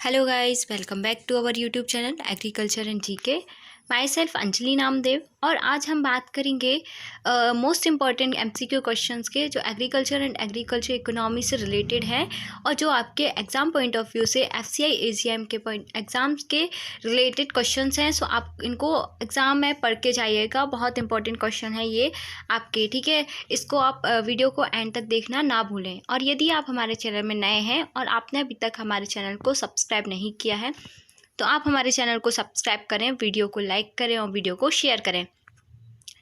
Hello guys, welcome back to our YouTube channel agriculture and GK. Myself Anjali Namdev. और आज हम बात करेंगे मोस्ट इम्पॉर्टेंट एमसीक्यू क्वेश्चंस के जो एग्रीकल्चर एंड एग्रीकल्चर इकोनॉमी से रिलेटेड हैं और जो आपके एग्ज़ाम पॉइंट ऑफ व्यू से एफसीआई एजीएम के एग्ज़ाम्स के रिलेटेड क्वेश्चंस हैं। सो आप इनको एग्ज़ाम में पढ़ के जाइएगा, बहुत इंपॉर्टेंट क्वेश्चन है ये आपके, ठीक है। इसको आप वीडियो को एंड तक देखना ना भूलें। और यदि आप हमारे चैनल में नए हैं और आपने अभी तक हमारे चैनल को सब्सक्राइब नहीं किया है तो आप हमारे चैनल को सब्सक्राइब करें, वीडियो को लाइक करें और वीडियो को शेयर करें।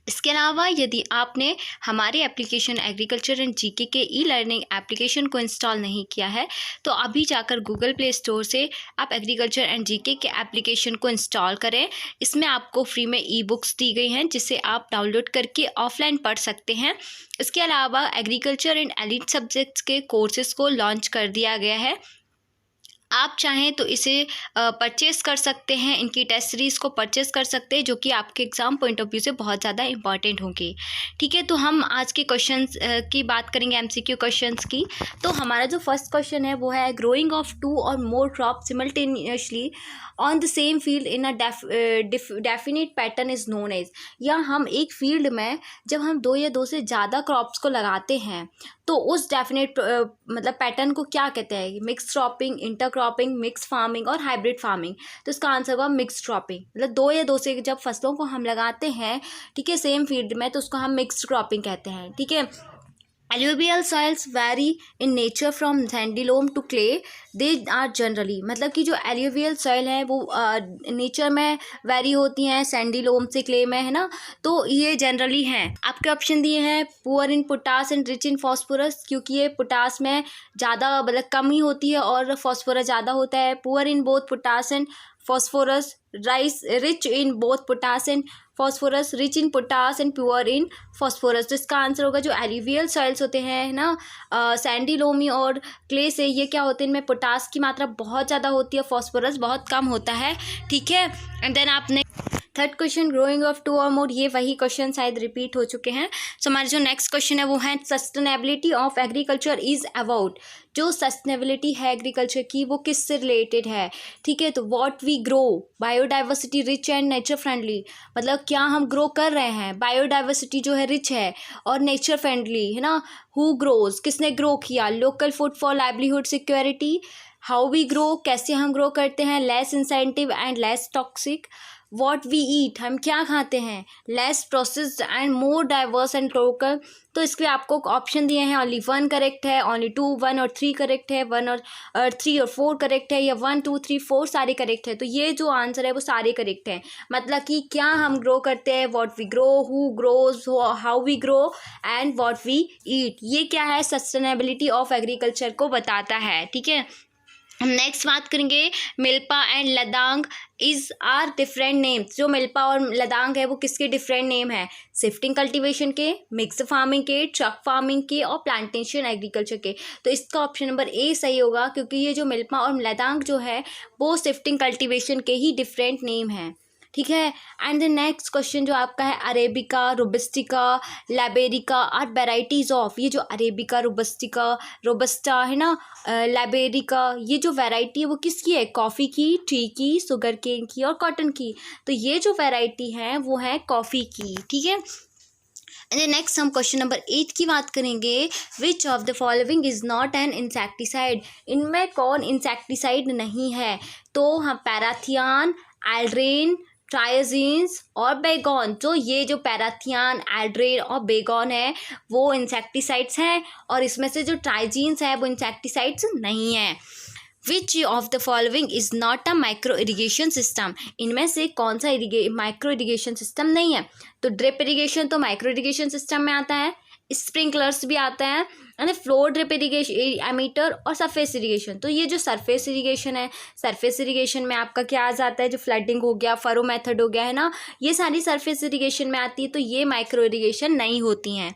इसके अलावा यदि आपने हमारे एप्लीकेशन एग्रीकल्चर एंड जीके के ई लर्निंग एप्लीकेशन को इंस्टॉल नहीं किया है तो अभी जाकर गूगल प्ले स्टोर से आप एग्रीकल्चर एंड जीके के एप्लीकेशन को इंस्टॉल करें। इसमें आपको फ्री में ई बुक्स दी गई हैं जिसे आप डाउनलोड करके ऑफलाइन पढ़ सकते हैं। इसके अलावा एग्रीकल्चर एंड एलिट सब्जेक्ट्स के कोर्सेज़ को लॉन्च कर दिया गया है। आप चाहें तो इसे परचेज़ कर सकते हैं, इनकी टेस्ट सीरीज़ को परचेज़ कर सकते हैं जो कि आपके एग्ज़ाम पॉइंट ऑफ व्यू से बहुत ज़्यादा इंपॉर्टेंट होंगे, ठीक है। तो हम आज के क्वेश्चंस की बात करेंगे, एमसीक्यू क्वेश्चंस की। तो हमारा जो फर्स्ट क्वेश्चन है वो है ग्रोइंग ऑफ 2 और more crop simultaneously on the same field in a definite pattern is known as. या हम एक फील्ड में जब हम 2 या 2 से ज़्यादा क्रॉप्स को लगाते हैं तो उस डेफिनेट मतलब पैटर्न को क्या कहते हैं? Mix cropping, inter cropping, mix farming और हाइब्रिड फार्मिंग। तो इसका आंसर होगा मिक्स क्रॉपिंग। मतलब 2 या 2 से जब फसलों को हम लगाते हैं, ठीक है, सेम फील्ड में, तो उसको हम मिक्स्ड क्रॉपिंग कहते हैं, ठीक है। Alluvial soils vary in nature from sandy loam to clay, they are generally. मतलब कि जो एल्यूवियल सॉइल है वो नेचर में वैरी होती हैं सैंडी लोम से क्ले में, है ना। तो ये जनरली हैं। आपके ऑप्शन दिए हैं poor in potash and rich in phosphorus, क्योंकि ये पोटास में ज़्यादा मतलब कमी होती है और फॉस्फोरस ज़्यादा होता है। Poor in both potash and phosphorus, rice rich in both potash and phosphorus, rich in potash and pure in phosphorus. तो इसका आंसर होगा जो एल्यूवियल सॉइल्स होते हैं ना, सैंडी लोमी और क्ले से, ये क्या होते हैं, इनमें पोटास की मात्रा बहुत ज़्यादा होती है, फॉस्फोरस बहुत कम होता है, ठीक है। एंड देन आपने थर्ड क्वेश्चन ग्रोइंग ऑफ 2 और मोर, ये वही क्वेश्चन शायद रिपीट हो चुके हैं। सो हमारा जो नेक्स्ट क्वेश्चन है वो है sustainability of agriculture is about. जो सस्टेनेबिलिटी है एग्रीकल्चर की वो किससे रिलेटेड है, ठीक है। तो what we grow, biodiversity rich and nature friendly. मतलब क्या हम ग्रो कर रहे हैं, बायोडाइवर्सिटी जो है रिच है और नेचर फ्रेंडली, है ना। हु ग्रोज, किसने ग्रो किया, local food for livelihood security. How we grow, कैसे हम ग्रो करते हैं, less incentive and less toxic. What we eat, हम क्या खाते हैं, less processed and more diverse and local. तो इसके आपको ऑप्शन दिए हैं, ओनली 1 करेक्ट है, ओनली 2, 1 और 3 करेक्ट है, 1 और 3 और 4 करेक्ट है, या 1 2 3 4 सारे करेक्ट है। तो ये जो आंसर है वो सारे करेक्ट हैं। मतलब कि क्या हम ग्रो करते हैं, what we grow, who grows, how we grow and what we eat, ये क्या है, सस्टेनेबिलिटी ऑफ एग्रीकल्चर को बताता है, ठीक है। हम नेक्स्ट बात करेंगे milpa and ladang is are different names. जो मिल्पा और लदांग है वो किसके डिफरेंट नेम है, शिफ्टिंग कल्टीवेशन के, मिक्स फार्मिंग के, ट्रक फार्मिंग के और प्लांटेशन एग्रीकल्चर के। तो इसका ऑप्शन नंबर ए सही होगा, क्योंकि ये जो मिल्पा और लदांग जो है वो शिफ्टिंग कल्टीवेशन के ही डिफरेंट नेम हैं, ठीक है। एंड द नेक्स्ट क्वेश्चन जो आपका है अरेबिका, रोबस्टिका, लाइबेरिका आर वेराइटीज़ ऑफ। ये जो अरेबिका, रोबस्टिका, रोबस्टा है ना, लाइबेरिका, ये जो वैरायटी है वो किसकी है, कॉफ़ी की, टी की, शुगर केन की और कॉटन की। तो ये जो वैरायटी है वो है कॉफ़ी की, ठीक है। एंड नेक्स्ट हम क्वेश्चन नंबर 8 की बात करेंगे, which of the following is not an insecticide. इनमें कौन इंसेक्टिसाइड नहीं है। तो हम पैराथियन, एल्ड्रेन, ट्राइजीन्स और बेगोन। तो ये जो पैराथियन, एल्ड्रेन और बेगोन है वो इंसेक्टिसाइड्स हैं और इसमें से जो ट्राइजीन्स है वो इंसेक्टिसाइड्स नहीं है। Which of the following is not a micro irrigation system. इनमें से कौन सा माइक्रो इरीगेशन सिस्टम नहीं है। तो ड्रिप इरीगेशन तो माइक्रो इरीगेशन सिस्टम में आता है, स्प्रिंकलर्स भी आता है, यानी फ्लो ड्रिप इरीगेशन, एमीटर और सरफेस इरीगेशन। तो ये जो सरफेस इरीगेशन है, सरफेस इरीगेशन में आपका क्या आ जाता है, जो फ्लडिंग हो गया, फरो मेथड हो गया, है ना, ये सारी सरफेस इरीगेशन में आती है। तो ये माइक्रो इरीगेशन नहीं होती हैं,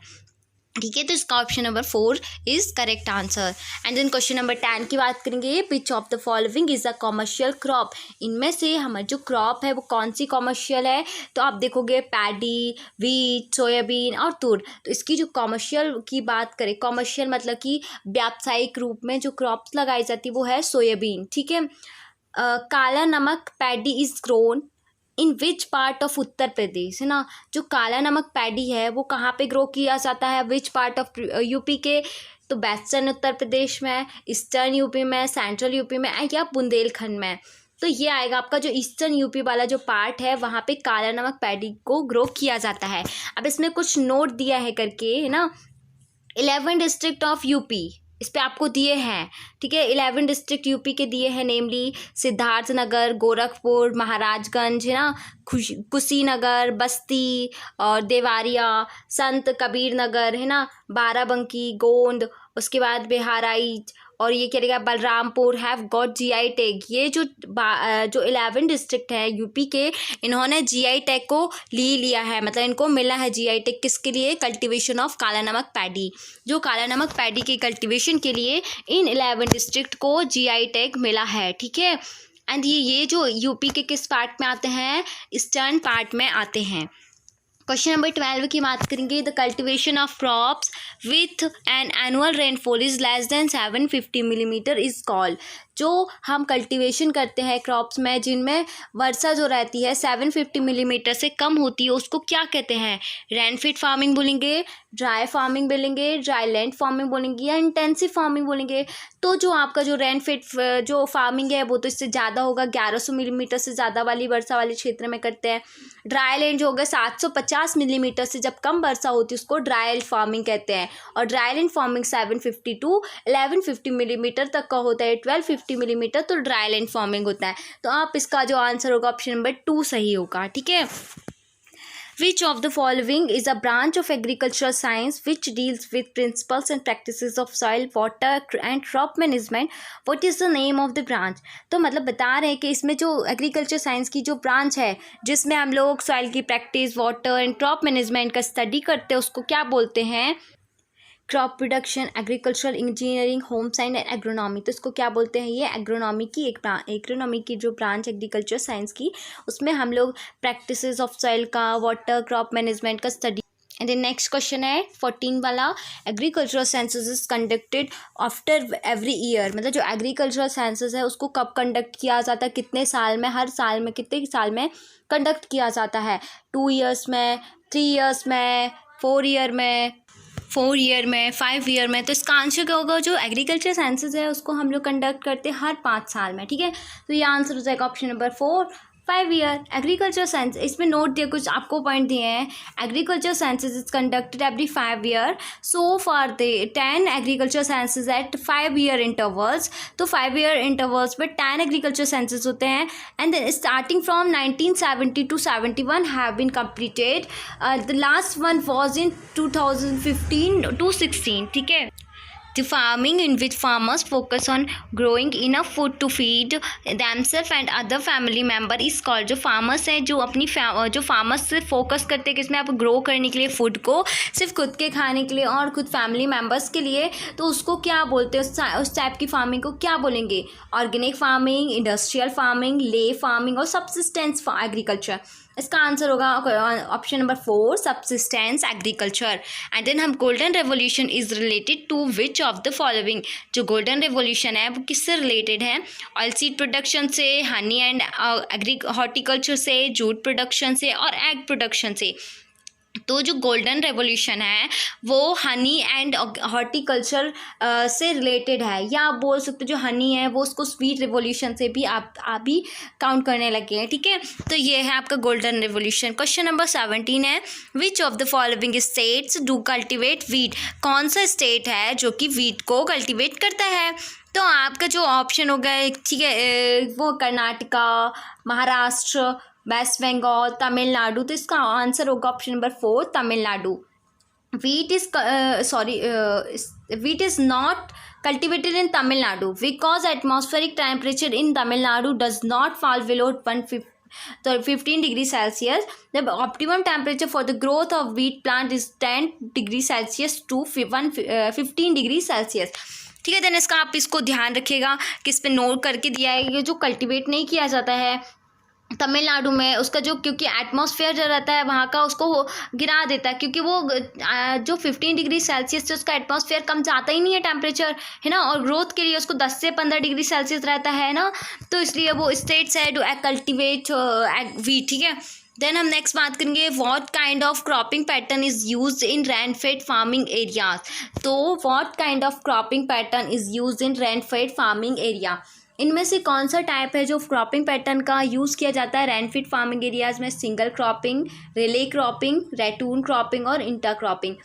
ठीक है। तो इसका option number 4 is correct answer. And then question number 10 की बात करेंगे, which of the following is a commercial crop. इनमें से हमारी जो क्रॉप है वो कौन सी कॉमर्शियल है। तो आप देखोगे पैडी, वीट, सोयाबीन और तुर। तो इसकी जो कॉमर्शियल की बात करें, कॉमर्शियल मतलब कि व्यावसायिक रूप में जो क्रॉप्स लगाई जाती है वो है सोयाबीन, ठीक है। Kala Namak paddy is grown in which part of Uttar Pradesh, है ना। जो काला नमक पैडी है वो कहाँ पे ग्रो किया जाता है, विच पार्ट ऑफ यूपी के, तो वेस्टर्न उत्तर प्रदेश में, ईस्टर्न यूपी में, सेंट्रल यूपी में या बुंदेलखंड में। तो ये आएगा आपका जो ईस्टर्न यूपी वाला जो पार्ट है वहाँ पे काला नमक पैडी को ग्रो किया जाता है। अब इसमें कुछ नोट दिया है करके, है ना। 11 डिस्ट्रिक्ट ऑफ यूपी इस पे आपको दिए हैं, ठीक है। 11 डिस्ट्रिक्ट यूपी के दिए हैं, नेमली सिद्धार्थनगर, गोरखपुर, महाराजगंज, है ना, कुशीनगर, बस्ती और देवारिया, संत कबीर नगर, है ना, बाराबंकी, गोंद, उसके बाद बहराइच और ये क्या रहेगा Balrampur have got GI tag. ये जो 11 डिस्ट्रिक्ट है यूपी के, इन्होंने GI टैग को लिया है, मतलब इनको मिला है GI टैग। किसके लिए? कल्टीवेशन ऑफ काला नमक पैडी। जो काला नमक पैडी के कल्टीवेशन के लिए इन 11 डिस्ट्रिक्ट को GI टैग मिला है, ठीक है। एंड ये जो यूपी के किस पार्ट में आते हैं? ईस्टर्न पार्ट में आते हैं। क्वेश्चन नंबर 12 की बात करेंगे। The cultivation of crops with an annual rainfall is less than 750 millimetre is called. जो हम कल्टीवेशन करते हैं क्रॉप्स में जिनमें वर्षा जो रहती है 750 मिलीमीटर से कम होती है, उसको क्या कहते हैं? रेनफिट फार्मिंग बोलेंगे, ड्राई फार्मिंग बोलेंगे, ड्राई लैंड फार्मिंग बोलेंगे या इंटेंसिव फार्मिंग बोलेंगे। तो जो आपका जो रेनफिट जो फार्मिंग है वो तो इससे ज़्यादा होगा, 1100 मिलीमीटर से ज़्यादा वाली वर्षा वाले क्षेत्र में करते हैं। ड्राई लैंड जो होगा 750 मिलीमीटर से जब कम वर्षा होती है उसको ड्राई फार्मिंग कहते हैं। और dry land farming 750 to 1150 millimetre तक का होता है, 1250 मिलीमीटर तो ड्राई लैंड फार्मिंग होता है। तो आप इसका जो आंसर होगा ऑप्शन नंबर 2 सही होगा, ठीक है। Which of the following is a branch of agricultural science which deals with principles and practices of soil, water and crop management? What is the name of the branch? तो मतलब बता रहे हैं कि इसमें जो एग्रीकल्चर साइंस की जो ब्रांच है जिसमें हम लोग सॉइल की practice, water and crop management का स्टडी करते हैं उसको क्या बोलते हैं? Crop production, agricultural engineering, home science and agronomy. तो इसको क्या बोलते हैं? ये एग्रोनॉमी की जो ब्रांच एग्रीकल्चर साइंस की, उसमें हम लोग प्रैक्टिसेस ऑफ सॉइल का, वाटर, क्रॉप मैनेजमेंट का study. And then next question है 14 वाला। Agricultural census is conducted after every year. मतलब जो एग्रीकल्चरल सेंसस है उसको कब कंडक्ट किया जाता है, कितने साल में, हर साल में, कितने साल में कंडक्ट किया जाता है? 2 ईयर्स में, 3 ईयर्स में, 4 ईयर में, 5 ईयर में। तो इसका आंसर क्या होगा? जो एग्रीकल्चर साइंसेज है उसको हम लोग कंडक्ट करते हैं हर 5 साल में, ठीक है। तो ये आंसर हो जाएगा option number 4, 5 year. Agriculture science, इसमें नोट दिया, कुछ आपको पॉइंट दिए हैं। Agriculture sciences is conducted every 5 year. So for the 10 agriculture sciences at 5 year intervals. तो 5 ईयर इंटरवल्स पर 10 एग्रीकल्चर साइंसेज होते हैं। And then starting from 1970 to 71 have been completed. The last one was in 2015 to 16, ठीक है। The farming in which farmers focus on growing enough food to feed themselves and other family member is called। जो farmers हैं जो अपनी जो farmers से focus करते हैं किसमें, आप grow करने के लिए food को, सिर्फ खुद के खाने के लिए और खुद family members के लिए, तो उसको क्या बोलते हैं? उस टाइप की फार्मिंग को क्या बोलेंगे? Organic farming, industrial farming, ley farming और सब्सिस्टेंस एग्रीकल्चर। इसका आंसर होगा option number 4, subsistence agriculture. And then हम golden revolution is related to which of the following. जो गोल्डन रेवोल्यूशन है वो किससे रिलेटेड है? ऑयल सीड प्रोडक्शन से, हनी एंड हॉर्टिकल्चर से, जूट प्रोडक्शन से और एग प्रोडक्शन से। तो जो गोल्डन रेवोल्यूशन है वो हनी एंड हॉर्टिकल्चर से रिलेटेड है, या आप बोल सकते हो जो हनी है वो उसको स्वीट रेवोल्यूशन से भी आप भी काउंट करने लगे हैं, ठीक है। तो ये है आपका गोल्डन रेवोल्यूशन। क्वेश्चन नंबर 17 है। Which of the following states do cultivate wheat. कौन सा स्टेट है जो कि वीट को कल्टिवेट करता है? तो आपका जो ऑप्शन होगा, ठीक है, वो कर्नाटका, महाराष्ट्र, वेस्ट बंगाल, तमिलनाडु। तो इसका आंसर होगा option number 4, Tamil Nadu. Wheat is not cultivated in Tamil Nadu because atmospheric temperature in Tamil Nadu does not fall below 15 degrees Celsius. The optimum temperature for the growth of wheat plant is 10 degrees Celsius to 15 degrees Celsius. ठीक है, then इसका आप इसको ध्यान रखिएगा कि इस पे नोट करके दिया है। ये जो कल्टिवेट नहीं किया जाता है तमिलनाडु में उसका जो, क्योंकि एटमॉस्फेयर जो रहता है वहाँ का, उसको वो गिरा देता है, क्योंकि वो जो 15 डिग्री सेल्सियस से उसका एटमॉस्फेयर कम जाता ही नहीं है टेम्परेचर, है ना, और ग्रोथ के लिए उसको 10 से 15 डिग्री सेल्सियस रहता है ना, तो इसलिए वो स्टेट्स है टू कल्टिवेट वीट, ठीक है। देन हम नेक्स्ट बात करेंगे, what kind of cropping pattern is used in rainfed farming areas. तो what kind of cropping pattern is used in rainfed farming area, इनमें से कौन सा टाइप है जो क्रॉपिंग पैटर्न का यूज़ किया जाता है रेनफीड फार्मिंग एरियाज में? Single cropping, relay cropping, ratoon cropping और इंटर क्रॉपिंग।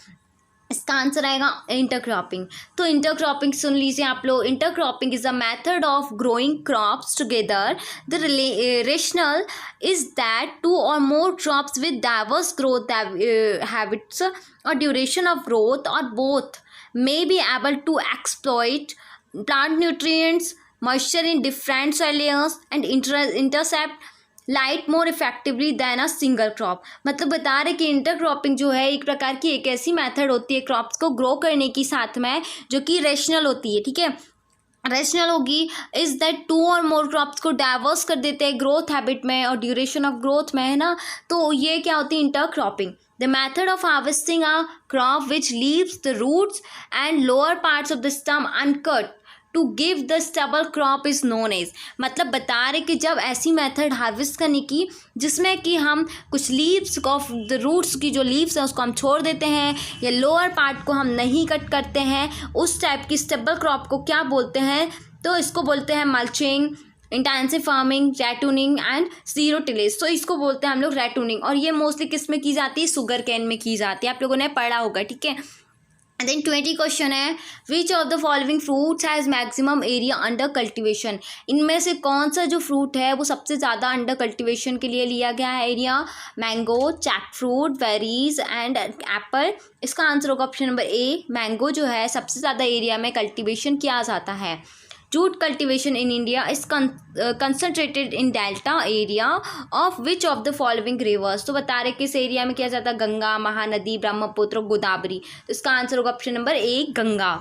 इसका आंसर आएगा इंटर क्रॉपिंग। तो इंटर क्रॉपिंग सुन लीजिए आप लोग। Intercropping is a method of growing crops together. The rational is that two or more crops with diverse growth habits और duration of growth और both may be able to exploit plant nutrients, moisture in different soil layers and intercept light more effectively then a single crop. मतलब बता रहे कि intercropping जो है एक प्रकार की एक ऐसी मेथड होती है क्रॉप्स को ग्रो करने की, साथ में जो कि रेशनल होती है, ठीक है। रेशनल होगी is that two or more crops को डाइवर्स कर देते हैं ग्रोथ हैबिट में और ड्यूरेशन ऑफ ग्रोथ में, है ना। तो ये क्या होती है? Intercropping. The method of harvesting a crop which leaves the roots and lower parts of the stem uncut to give the stable crop is known as. मतलब बता रहे कि जब ऐसी मेथड हार्वेस्ट करने की जिसमें कि हम कुछ लीव्स ऑफ द रूट्स की जो लीव्स हैं उसको हम छोड़ देते हैं या लोअर पार्ट को हम नहीं कट करते हैं, उस टाइप की स्टेबल क्रॉप को क्या बोलते हैं? तो इसको बोलते हैं mulching, intensive farming, ratooning and zero tillage. तो इसको बोलते हैं हम लोग रैटूनिंग, और ये मोस्टली किस में की जाती है? शुगर कैन में की जाती है। आप लोगों ने पढ़ा होगा, ठीक है। एंड देन 20 क्वेश्चन है, which of the following fruits has maximum area under cultivation. इनमें से कौन सा जो फ्रूट है वो सबसे ज़्यादा अंडर कल्टिवेशन के लिए लिया गया है area? Mango, jackfruit, berries and apple. इसका आंसर होगा ऑप्शन नंबर ए, मैंगो जो है सबसे ज़्यादा एरिया में कल्टिवेशन किया जाता है। Jute cultivation in India is concentrated in delta area of which of the following rivers. तो बता रहे किस एरिया में किया जाता है? गंगा, महानदी, ब्रह्मपुत्र, गोदावरी। तो इसका आंसर होगा ऑप्शन नंबर ए, गंगा।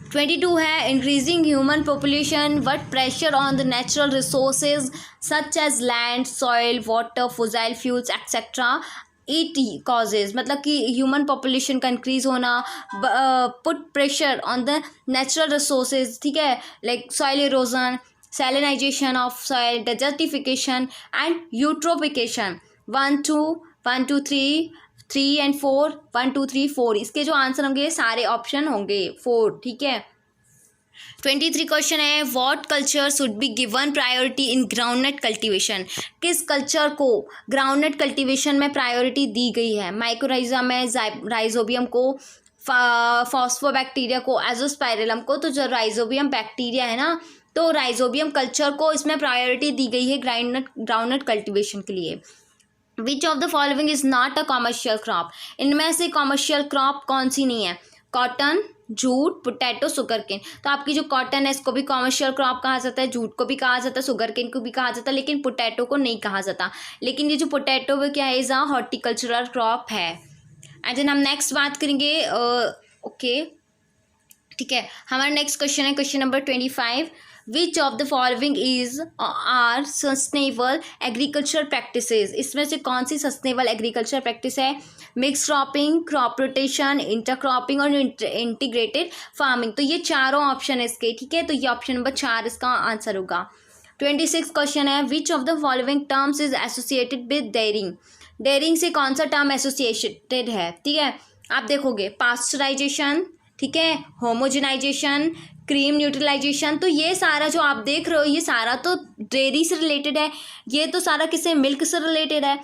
22 है, increasing human population what pressure on the natural resources such as land, soil, water, fossil fuels etcetera it causes. मतलब कि ह्यूमन पॉपुलेशन का इंक्रीज होना put pressure on the natural resources, ठीक है, like soil erosion, salinization of soil, desertification and eutrophication. 1 2 3 and 4, 1 2 3 4। इसके जो answer होंगे सारे ऑप्शन होंगे 4, ठीक है। 23 क्वेश्चन है, what culture should be given priority in groundnut cultivation. किस कल्चर को ग्राउंडनट कल्टीवेशन में प्रायोरिटी दी गई है? माइकोराइजा में राइजोबियम को, फॉस्फोबैक्टीरिया को, एजोस्पाइरलम को। तो जो राइजोबियम बैक्टीरिया है ना, तो राइजोबियम कल्चर को इसमें प्रायोरिटी दी गई है ग्राउंडनट कल्टीवेशन के लिए। विच of the following is not a commercial crop. इनमें से कॉमर्शियल क्रॉप कौन सी नहीं है? Cotton, jute, potato, sugarcane. तो आपकी जो कॉटन है इसको भी कॉमर्शियल क्रॉप कहा जाता है, जूट को भी कहा जाता है, शुगरकेन को भी कहा जाता है, लेकिन पोटैटो को नहीं कहा जाता। लेकिन ये जो पोटैटो वो क्या है? इज अ हॉर्टिकल्चरल क्रॉप है। एंड देन हम नेक्स्ट बात करेंगे, ओके, ठीक है। हमारा नेक्स्ट क्वेश्चन है question number 25, which of the following is are sustainable agriculture practices. इसमें से कौन सी सस्टेनेबल एग्रीकल्चर प्रैक्टिस है? Mix cropping, crop rotation, intercropping और इंटीग्रेटेड फार्मिंग। तो ये चारों ऑप्शन है इसके, ठीक है। तो ये ऑप्शन नंबर 4 इसका आंसर होगा। 26 क्वेश्चन है, which of the following terms is associated with dairying. Dairying से कौन सा टर्म एसोसिएटेड है? ठीक है, आप देखोगे पास्चराइजेशन, ठीक है, होमोजेनाइजेशन, क्रीम न्यूट्रलाइजेशन। तो ये सारा जो आप देख रहे हो ये सारा तो डेयरी से रिलेटेड है, ये तो सारा किससे? मिल्क से रिलेटेड है।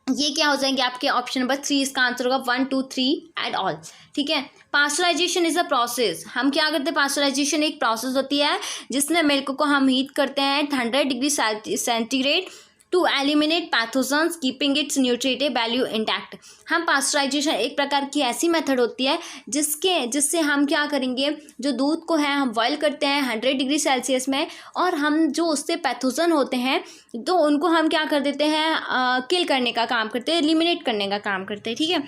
ये क्या हो जाएंगे आपके? ऑप्शन नंबर 3 इसका आंसर होगा, 1 2 3 एंड ऑल, ठीक है। Pasteurisation is a process. हम क्या करते हैं? पास्चराइजेशन एक प्रोसेस होती है जिसमें मिल्क को हम हीट करते हैं 100 degree centigrade to eliminate pathogens keeping its nutritive value intact. हम पास्चराइजेशन एक प्रकार की ऐसी मेथड होती है जिससे हम क्या करेंगे? जो दूध को है हम बॉयल करते हैं 100 डिग्री सेल्सियस में, और हम जो उससे पैथोजन होते हैं तो उनको हम क्या कर देते हैं? किल करने का काम करते हैं, एलिमिनेट करने का काम करते हैं, ठीक है।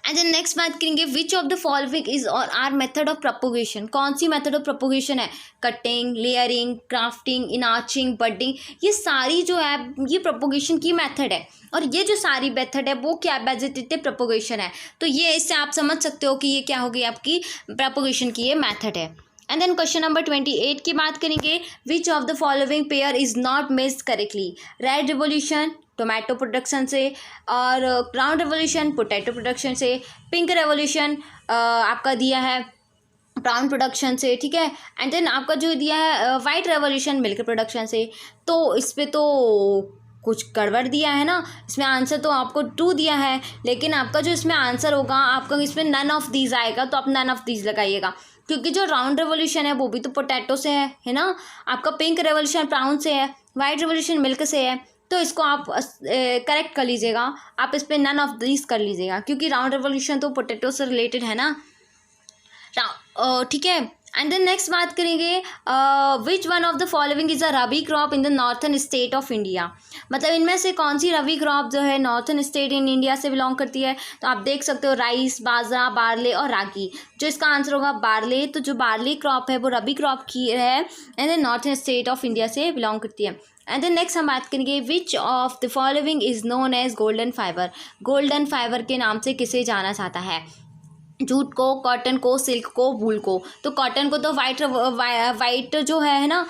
एंड देन नेक्स्ट बात करेंगे which of the following is और आर मेथड ऑफ प्रोपोगेशन, कौन सी मेथड ऑफ प्रोपोगेशन है, कटिंग, लेयरिंग, क्राफ्टिंग, इनाचिंग, बडिंग, ये सारी जो है ये प्रोपोगेशन की मेथड है और ये जो सारी मेथड है वो क्या वेजिटेटिव प्रोपोगेशन है। तो ये इससे आप समझ सकते हो कि ये क्या होगी आपकी प्रोपोगेशन की ये मेथड है। एंड देन क्वेश्चन नंबर 28 की बात करेंगे which of the following pair is not missed correctly, red revolution tomato production से और ब्राउन रेवोल्यूशन पोटैटो प्रोडक्शन से, पिंक रेवोल्यूशन आपका दिया है ब्राउन प्रोडक्शन से, ठीक है। एंड देन आपका जो दिया है वाइट रेवोल्यूशन मिल्क प्रोडक्शन से। तो इस पर तो कुछ गड़बड़ दिया है ना, इसमें आंसर तो आपको 2 दिया है, लेकिन आपका जो इसमें आंसर होगा आपका इसमें नन ऑफ दीज आएगा, तो आप नन ऑफ दीज लगाइएगा क्योंकि जो राउंड रेवोल्यूशन है वो भी तो पोटैटो से है ना, आपका पिंक रेवोल्यूशन ब्राउन से है, वाइट रेवोल्यूशन मिल्क से है, तो इसको आप करेक्ट कर लीजिएगा, आप इस पर नन ऑफ दीज कर लीजिएगा क्योंकि राउंड रेवोल्यूशन तो पोटैटो से रिलेटेड है ना, ठीक है। एंड देन नेक्स्ट बात करेंगे which one of the following is a rabi crop in the northern state of India, मतलब इनमें से कौन सी रबी क्रॉप जो है नॉर्थन स्टेट इन इंडिया से बिलोंग करती है। तो आप देख सकते हो राइस, बाजरा, बारले और रागी, जो इसका आंसर होगा बारले। तो जो बारले क्रॉप है वो रबी क्रॉप की है and then northern state of India से बिलोंग करती है। एंड देन नेक्स्ट हम बात करेंगे which of the following is known as golden fibre, golden fibre के नाम से किसे जाना जाता है, जूट को, कॉटन को, सिल्क को, वूल को। तो कॉटन को तो वाइट जो है ना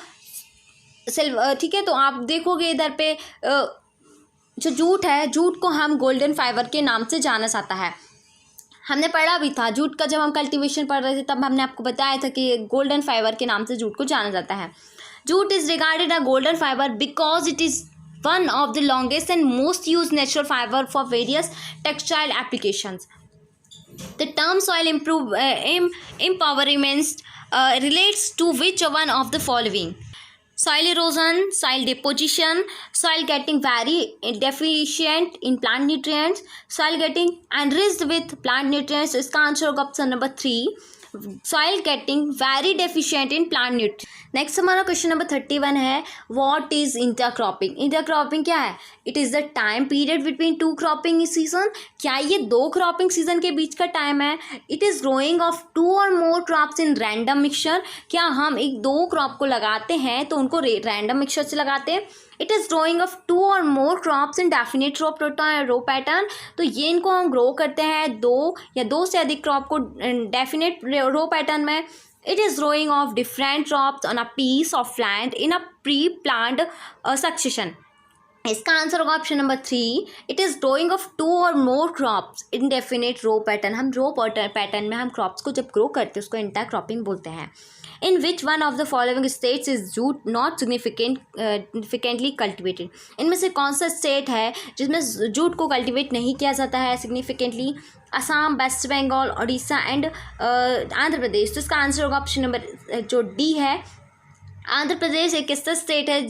सिल्वर, ठीक है। तो आप देखोगे इधर पे जो जूट है, जूट को हम गोल्डन फाइबर के नाम से जाना जाता है। हमने पढ़ा भी था जूट का, जब हम कल्टीवेशन पढ़ रहे थे तब हमने आपको बताया था कि गोल्डन फाइबर के नाम से जूट को जाना जाता है। Jute is regarded a golden fibre because it is one of the longest and most used natural fiber for various textile applications. The term soil empowerment relates to which one of the following? Soil erosion, soil deposition, soil getting very deficient in plant nutrients, soil getting enriched with plant nutrients. इसका answer होगा option number 3, soil getting very deficient in plant nutrient. Next हमारा question number 31 है what is intercropping. Intercropping क्या है? It is the time period between 2 cropping season. क्या ये 2 cropping season के बीच का टाइम है? इट इज़ ग्रोइंग ऑफ 2 और more crops in random mixture. क्या हम एक 2 क्रॉप को लगाते हैं तो उनको रैंडम मिक्सचर से लगाते हैं? इट इज़ ग्रोइंग ऑफ 2 और more crops in definite row pattern. तो ये इनको हम ग्रो करते हैं 2 या 2 से अधिक क्रॉप को डेफिनेट रो पैटर्न में। It is growing of different crops on a piece of land in a pre planned succession. इसका आंसर होगा option number 3, it is growing of 2 और more crops in definite row pattern. हम row pattern में हम crops को जब grow करते हैं उसको इंटरक्रॉपिंग बोलते हैं। In which one of the following states is jute not significantly cultivated. इनमें से कौन सा स्टेट है जिसमें जूट को कल्टिवेट नहीं किया जाता है significantly? Assam, West Bengal, Orissa and Andhra Pradesh. तो इसका आंसर होगा ऑप्शन नंबर जो डी है। आंध्र प्रदेश एक ऐसा स्टेट है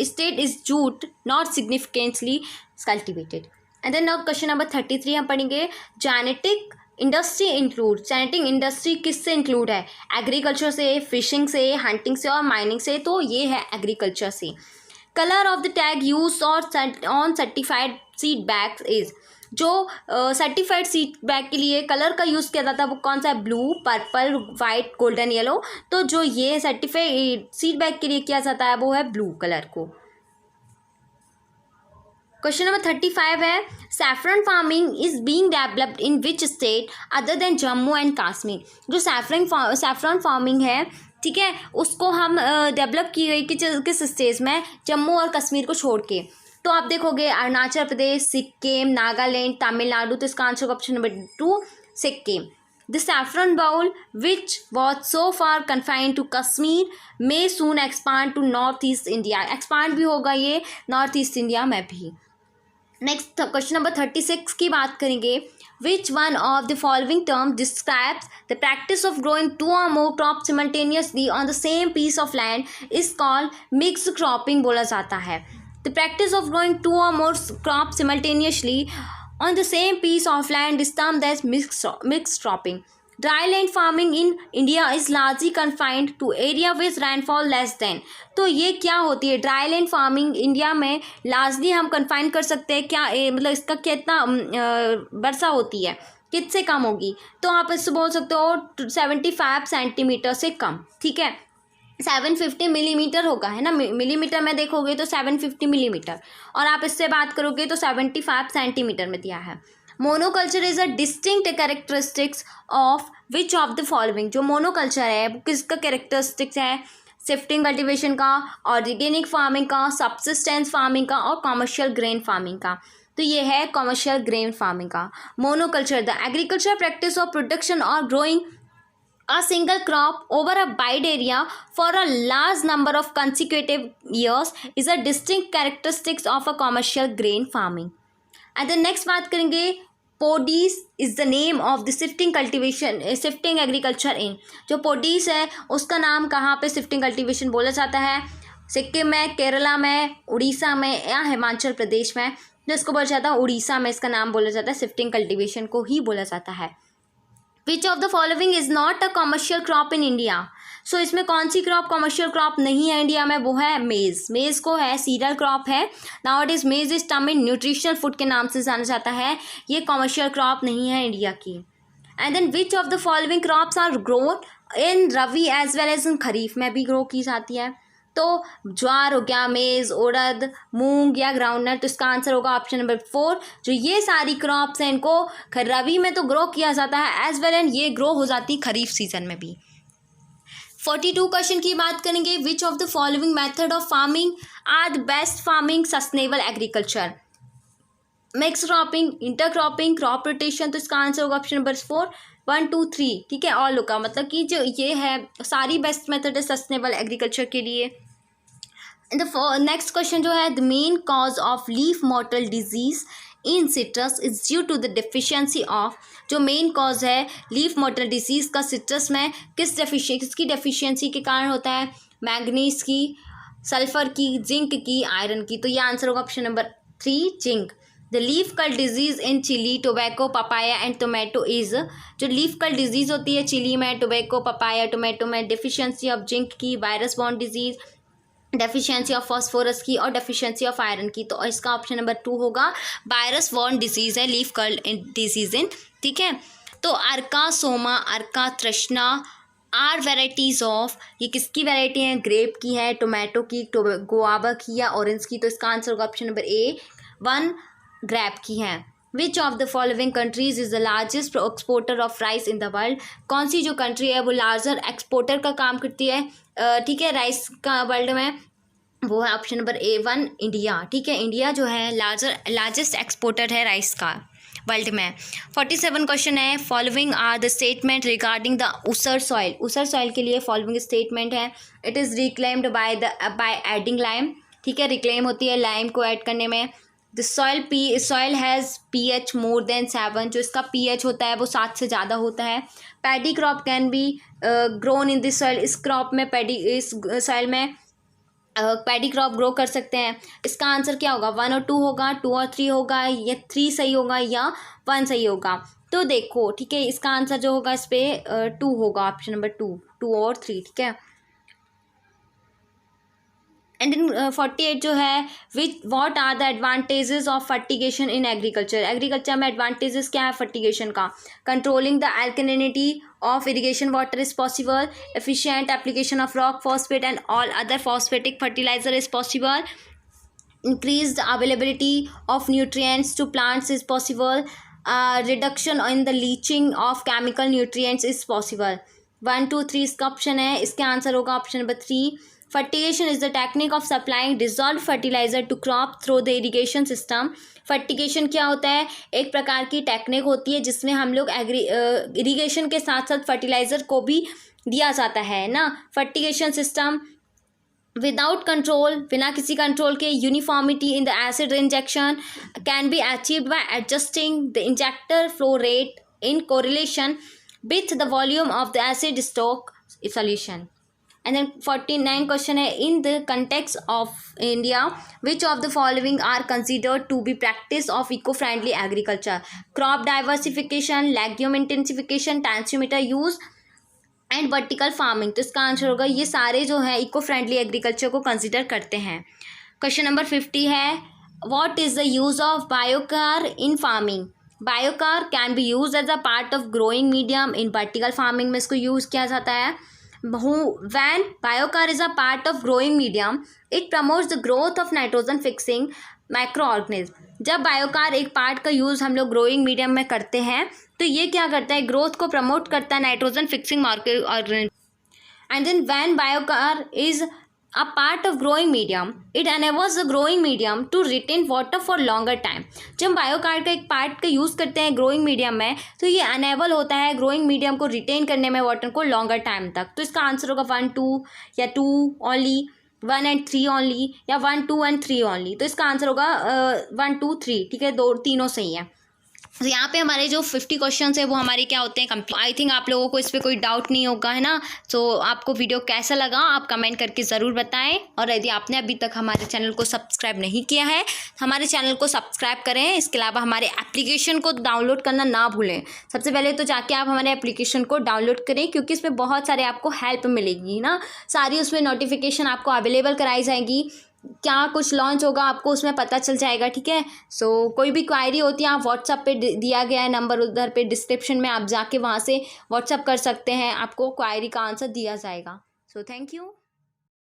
state is jute not significantly cultivated. And then now question number 33 हम पढ़ेंगे genetic industry include. Genetic industry किससे इंक्लूड है? एग्रीकल्चर से, फिशिंग से, हंटिंग से और माइनिंग से। तो ये है एग्रीकल्चर से। Colour of the tag use on certified seed bags is. जो सर्टिफाइड सीड बैग के लिए कलर का यूज़ किया जाता है वो कौन सा है? Blue, purple, white, golden, yellow. तो जो ये सर्टिफाइड सीड बैग के लिए किया जाता है वो है ब्लू कलर को। क्वेश्चन नंबर 35 है saffron farming is being developed in which state other than Jammu and Kashmir. जो सैफरन फार्मिंग है, ठीक है, उसको हम डेवलप की गई किस स्टेट में? जम्मू और कश्मीर को छोड़ के। तो आप देखोगे अरुणाचल प्रदेश, सिक्किम, नागालैंड, तमिलनाडु। तो इसका answer option number 2 Sikkim. The saffron bowl which was so far confined to Kashmir may soon expand to north east India. Expand भी होगा ये नॉर्थ ईस्ट इंडिया में भी। नेक्स्ट क्वेश्चन नंबर 36 की बात करेंगे which one of the following term describes the practice of growing 2 और more crop simultaneously on the same piece of land is called mixed cropping बोला जाता है। द प्रैक्टिस ऑफ ग्रोइंग 2 और more crop simultaneously on the same piece of land is termed as mixed cropping. Dryland farming in India is largely confined to area with rainfall less than। तो ये क्या होती है? Dryland farming India में largely हम confine कर सकते हैं क्या मतलब इसका कितना वर्षा होती है? किससे कम होगी, तो आप इससे बोल सकते हो 75 सेंटीमीटर से कम, ठीक है। 750 मिलीमीटर होगा, है ना, मिलीमीटर में देखोगे तो 750 मिलीमीटर, और आप इससे बात करोगे तो 75 सेंटीमीटर में दिया है। Monoculture is a distinct characteristics of which of the following, जो मोनोकल्चर है वो किसका कैरेक्टरिस्टिक्स है, शिफ्टिंग कल्टीवेशन का, ऑर्गेनिक फार्मिंग का, सब्सिस्टेंस फार्मिंग का और कमर्शियल ग्रेन फार्मिंग का। तो ये है कमर्शियल ग्रेन फार्मिंग का। Monoculture the agriculture practice of production और growing a single crop over a wide area for a large number of consecutive years is a distinct characteristics of a commercial grain farming. And then next बात करेंगे, पोडीज is the name of the shifting cultivation shifting agriculture in, जो पोडीज है उसका नाम कहाँ पे शिफ्टिंग कल्टीवेशन बोला जाता है, सिक्किम में, केरला में, उड़ीसा में या हिमाचल प्रदेश में। जो इसको बोला जाता है उड़ीसा में, इसका नाम बोला जाता है शिफ्टिंग कल्टीवेशन को ही बोला जाता है। Which of the following is not a commercial crop in India, so इसमें कौन सी क्रॉप कमर्शियल क्रॉप नहीं है इंडिया में, वो है मेज। मेज को है सीरियल क्रॉप है, नाउ इट इज मेज is term in nutritional food के नाम से जाना जाता है, ये कमर्शियल क्रॉप नहीं है इंडिया की। And then which of the following crops are grown in rabi as well as in kharif में भी ग्रो की जाती है, तो ज्वार हो गया, मेज, उड़द, मूंग या ग्राउंडनट, तो इसका आंसर होगा ऑप्शन नंबर 4। जो ये सारी क्रॉप्स हैं इनको रबी में तो ग्रो किया जाता है एज वेल एंड ये ग्रो हो जाती है खरीफ सीजन में भी। 42 क्वेश्चन की बात करेंगे, which of the following method of farming are the best farming sustainable agriculture, mix cropping, inter cropping, crop rotation, तो इसका आंसर होगा ऑप्शन नंबर 4, 1, 2, 3, ठीक है। ऑल का मतलब कि जो ये है सारी बेस्ट मेथड है सस्टेनेबल एग्रीकल्चर के लिए। नेक्स्ट क्वेश्चन जो है, the main cause of leaf mottle disease in citrus is due to the deficiency of, जो मेन कॉज है लीफ मॉटल डिजीज का सिट्रस में किसकी डेफिशिएंसी के कारण होता है, मैंगनीज की, सल्फर की, जिंक की, आयरन की, तो ये आंसर होगा option number 3, zinc. The leaf curl disease in chilli, tobacco, papaya and tomato is, जो लीफ कल डिजीज होती है चिली में, टोबैको, पपाया, टोमेटो में, डिफिशियंसी ऑफ जिंक की, virus borne disease, deficiency of phosphorus की और deficiency of iron की, तो इसका ऑप्शन नंबर 2 होगा, वायरस बॉर्न डिजीज है लीफ कर्ल डिजीज इन, ठीक है। तो अर्का, सोमा, अर्का, तृष्णा आर वेराइटीज़ ऑफ, ये किसकी वेराइटी है, ग्रेप की है, टोमेटो की, गुआवा की या ऑरेंज की, तो इसका आंसर होगा ऑप्शन नंबर ए, 1 ग्रेप की है। Which of the following countries is the largest exporter of rice in the world, कौन सी जो कंट्री है वो लार्जर एक्सपोर्टर का काम करती है, ठीक है, राइस का वर्ल्ड में, वो है ऑप्शन नंबर ए 1 इंडिया, ठीक है। इंडिया जो है लार्जेस्ट एक्सपोर्टर है राइस का वर्ल्ड में। 47 क्वेश्चन है, following are the statement regarding the usar soil, usar soil के लिए फॉलोइंग स्टेटमेंट है, it is reclaimed by adding lime, ठीक है, रिक्लेम होती है लाइम को ऐड करने में। The soil has pH more than 7, जो इसका pH होता है वो 7 से ज़्यादा होता है। Paddy crop can be grown in this soil, इस क्रॉप में इस सॉइल में पैडी क्रॉप ग्रो कर सकते हैं। इसका आंसर क्या होगा, 1 और 2 होगा, 2 और 3 होगा, या 3 सही होगा या 1 सही होगा, तो देखो, ठीक है, इसका आंसर जो होगा इस पर 2 होगा, ऑप्शन नंबर 2 और 3, ठीक है। एंड देन 48 जो है, what are the advantages of fertigation in agriculture, agriculture में एडवांटेजेस क्या है फर्टिगेशन का, controlling the alkalinity of irrigation water is possible, efficient application of rock phosphate and all other phosphatic fertiliser is possible, increase the availability of nutrients to plants is possible, reduction in the leaching of chemical nutrients is possible। 1, 2, 3 इसका option है, इसके आंसर होगा option number 3। Fertigation is the technique of supplying dissolve fertiliser to crop through the irrigation system. Fertigation क्या होता है, एक प्रकार की टेक्निक होती है जिसमें हम लोग इरीगेशन के साथ साथ फर्टिलाइजर को भी दिया जाता है ना। फर्टिगेशन सिस्टम विदाउट कंट्रोल, बिना किसी कंट्रोल के, uniformity in the acid injection can be achieved by adjusting the injector flow rate in correlation with the volume of the acid stock solution. And then 49 question है, in the context of India which of the following are considered to be practice of eco friendly agriculture, crop diversification, legume intensification, transmitter use and vertical farming, तो इसका answer होगा ये सारे जो है eco friendly agriculture को consider करते हैं। क्वेश्चन नंबर 50 है, what is the use of biochar in farming, biochar can be used as a part of growing medium in vertical farming में इसको यूज़ किया जाता है। When biochar is a part of growing medium it promotes the growth of nitrogen fixing microorganism. जब biochar एक part का use हम लोग ग्रोइंग मीडियम में करते हैं तो ये क्या करता है, ग्रोथ को प्रमोट करता है, nitrogen fixing micro organism. And then when biochar is a part of growing medium, it enables the growing medium to retain water for longer time। जब बायोकार का एक पार्ट का यूज़ करते हैं ग्रोइंग मीडियम में तो ये अनेबल होता है ग्रोइंग मीडियम को रिटेन करने में वाटर को लॉन्गर टाइम तक। तो इसका आंसर होगा 1 2 या 2 ओनली, 1 and 3 ओनली, या 1 2 and 3 ओनली। तो इसका आंसर होगा 1 2 3, ठीक है, दो तीनों सही है। तो यहाँ पे हमारे जो 50 क्वेश्चंस है वो हमारे क्या होते हैं कंप्लीट। आई थिंक आप लोगों को इस पर कोई डाउट नहीं होगा, है ना। तो आपको वीडियो कैसा लगा आप कमेंट करके ज़रूर बताएं, और यदि आपने अभी तक हमारे चैनल को सब्सक्राइब नहीं किया है हमारे चैनल को सब्सक्राइब करें। इसके अलावा हमारे एप्लीकेशन को डाउनलोड करना ना भूलें। सबसे पहले तो जाके आप हमारे एप्लीकेशन को डाउनलोड करें, क्योंकि इसमें बहुत सारे आपको हेल्प मिलेगी ना, सारी उसमें नोटिफिकेशन आपको अवेलेबल कराई जाएगी, क्या कुछ लॉन्च होगा आपको उसमें पता चल जाएगा, ठीक है। सो कोई भी क्वायरी होती है आप व्हाट्सअप पे दिया गया है नंबर उधर पे डिस्क्रिप्शन में, आप जाके वहाँ से व्हाट्सअप कर सकते हैं, आपको क्वायरी का आंसर दिया जाएगा। So thank you.